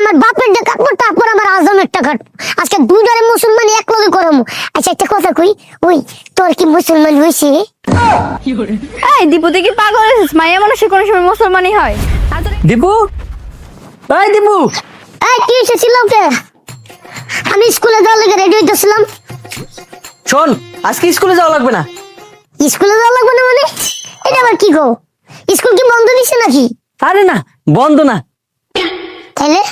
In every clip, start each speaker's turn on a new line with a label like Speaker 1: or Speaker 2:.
Speaker 1: আমার বাপের ডে কাটবো, তারপর আমার আজমের টা কাটবো। আজকে দুইজনে মুসলমানি এক লগে করামু। আচ্ছা একটা কথা কই, ওই তোর কি মুসলমান হইছে?
Speaker 2: এই দীপু তুই কি পাগল হয়েছিস? মাইয়া মানুষের কোনো সময় মুসলমানই হয়?
Speaker 3: দীপু, এই দীপু,
Speaker 1: এই কি হয়েছিল ওকে? আমি স্কুলে যাওয়ার লেগে রেডি হইতেছিলাম।
Speaker 3: শোন, আজকে স্কুলে যাওয়া লাগবে না।
Speaker 1: স্কুলে যাওয়া লাগবে না মানে? এটা আবার কি গো? স্কুল কি বন্ধ দিছে নাকি?
Speaker 3: আরে না, বন্ধ না,
Speaker 1: তাহলে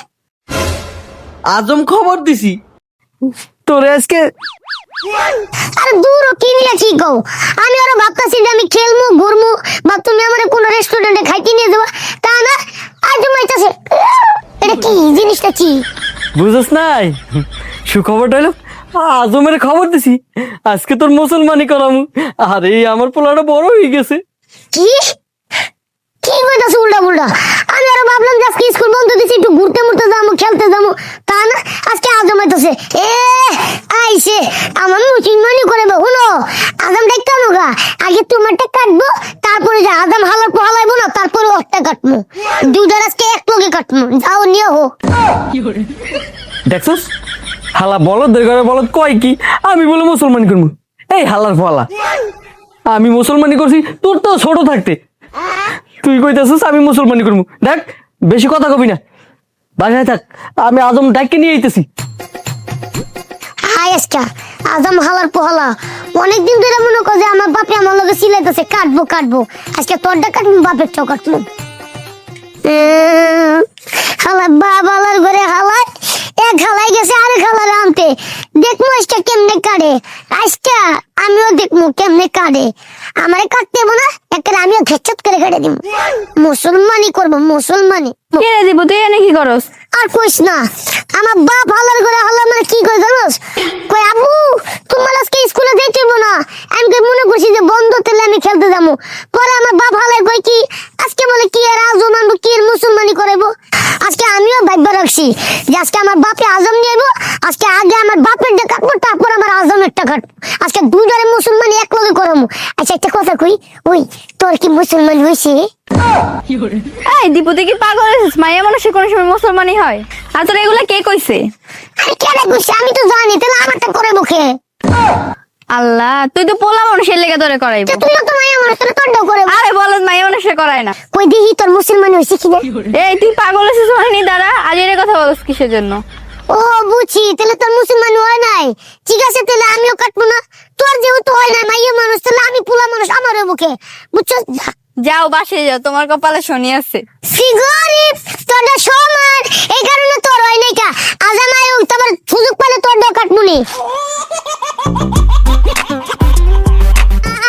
Speaker 3: আজম খবর দিছি তোরে আজকে।
Speaker 1: আরে দূর কি নিয়ে কি গো? আমি আরো ভাবতাছি যে আমি খেলমু ঘুরমু, বা তুমি আমার কোনো রেস্টুরেন্টে খাইতে নিয়ে যাবা, তা না আজ মাইতাছে। এটা কি জিনিসটা কি?
Speaker 3: বুঝছ নাই? সুখবরটা হলো আজমের খবর দিছি, আজকে তোর মুসলমানি করামু। আরে আমার পোলাটা বড় হয়ে গেছে।
Speaker 1: কি কি কইতাছ উল্টা পুল্টা? আমি আরো ভাবলাম যে আজকে স্কুল বন্ধ দিছে, একটু ঘুরতে মুরতে যাবো, খেলতে যাবো, তা না আজকে আজম আইতাছে। এ আইছে আমার মুসলমানি করে হুনো। আজম দেখতে নগা, আগে তোমারটা কাটবো, তারপরে যে আজম হালার পোহালাইবো না, তারপরে ওরটা কাটবো। দুইটার আজকে এক লগে কাটবো। যাও নিয়ে হো।
Speaker 3: দেখছস, হালা বলদের ঘরে বলদ কয় কি আমি বলে মুসলমানি করবো। এই হালার ফলা, আমি মুসলমানি করছি তোর তো ছোট থাকতে, তুই কইতেছিস আমি মুসলমানি করবো। দেখ বেশি কথা কবি না, বাসায় থাক, আমি আজম ডাককে নিয়ে আইতেছি।
Speaker 1: হাই আজকা আজম হালার পোহালা অনেকদিন ধরে মনে করে যে আমার বাপে আমার লগে সিলাইতেছে, কাটবো কাটবো, আজকে তোরটা কাটবো, বাপের টাও কাটবো। হালা বাবালার ঘরে হালায় এক হালাই গেছে আরেক হালার আনতে, দেখবো আজটা কেমনে কাটে। আজটা আমিও দেখবো কেমনে কাটে। আমারে কাটতে হবো না, একটা আমিও ঘেচ্ছাত করে কেটে দিব। মুসলমানি করবো, মুসলমানি।
Speaker 2: কে রে দীপু তুই এনে কি করস?
Speaker 1: আর কইস না, আমার বাপ হালার ঘরে হালা মানে কি কই জানোস? কই আব্বু তোমার আজকে স্কুলে যাইতে হইব না। আমি কই মনে করছি যে বন্ধ, তাহলে আমি খেলতে যাবো। পরে আমার বাপ হালাই কই কি আজকে বলে কি আর আজম আনবো, কি আর মুসলমানি করাইবো। আজকে আমিও ভাববা রাখছি যে আজকে আমার বাপে আজম নিয়ে আইবো। আজকে আগে আমার বাপের ডে কাটবো, তারপর আমার আজমের টা কাটবো। আজকে দুইজনে মুসলমানি এক লগে করামু। আচ্ছা একটা কথা কই, ওই তোর কি মুসলমান হইছে?
Speaker 2: এই দীপু তুই কি পাগল হয়েছিস? মাইয়া মানুষের কোনো সময় মুসলমানই হয়? আর তোর এগুলা কে কইছে?
Speaker 1: আরে কেন কইছে? আমি তো জানি, তাহলে আমারটা করে মুখে।
Speaker 2: আল্লাহ, তুই তো পোলা মানুষের লেগে তোরে করাইবো।
Speaker 1: তুই তো মাইয়া মানুষ, তাহলে তোরটাও করে।
Speaker 2: আরে বলদ, মাইয়া মানুষের করায় না।
Speaker 1: কই দেখি তোর মুসলমান হইছে কিনা।
Speaker 2: এই তুই পাগল হয়েছিস হয়নি? দাঁড়া, আজ এর কথা বলছ কিসের জন্য?
Speaker 1: ও বুঝছি, তাহলে তোর মুসলমান হয় নাই। ঠিক আছে, তাহলে আমিও কাটবো না। তোর যেহেতু হয় না মাইয়া মানুষ, তাহলে আমি পোলা মানুষ, আমারও মুখে। বুঝছো?
Speaker 2: যাও বাসে যাও, তোমার কপালে শনি আছে।
Speaker 1: গরিব তোরটা সমান, এই কারণে তোর হয় নাই। কা আজামাই তোমার সুযোগ পেলে তোরটাও কাটবুনি।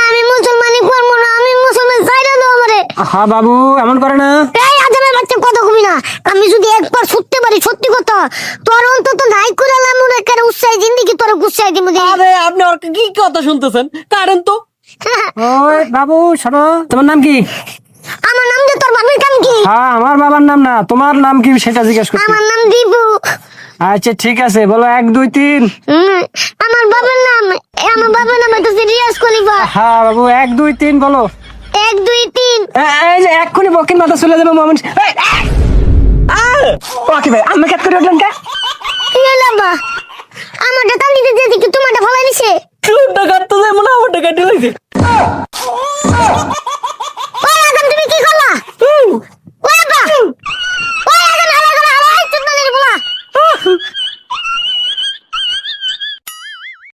Speaker 1: আমি মুসলমানি করবো না, আমি মুসলমান চাইরা দাও আমারে।
Speaker 3: হ্যাঁ বাবু, এমন করে না।
Speaker 1: এই আজামের বাচ্চা কথা কবি না। আমি যদি একবার ছুটতে পারি, সত্যি কথা, তোর অন্তত নাই করে লামুন একেবারে উৎসাহ জিন্দিগি তোর গুছাই দিব।
Speaker 3: আরে আপনি আর কি কথা শুনতেছেন? কারেন তো। ওই বাবু শোনো, তোমার নাম কি?
Speaker 1: আমার নাম দিয়ে তোর বাবার নাম কি?
Speaker 3: হ্যাঁ, আমার বাবার নাম না, তোমার নাম কি সেটা জিজ্ঞেস করছি।
Speaker 1: আমার নাম দীপু।
Speaker 3: আচ্ছা ঠিক আছে, বলো 1 2 3।
Speaker 1: আমার বাবার নাম তো রিয়াজ খলিফা।
Speaker 3: হ্যাঁ বাবু, 1 2 3 বলো।
Speaker 1: 1 2 3।
Speaker 3: এই যে এক্ষুনি বকিন মাথা চলে যাবে মোমেন্ট। ওকে ভাই, আমি কাট করে উঠলাম কে?
Speaker 1: ইয়ালাবা আমারটা টান দিতে দিতে কি তোমারটা ফলাই দিছে?
Speaker 3: তুই টাকা তো মনে আমারটা কাটে লাইছে।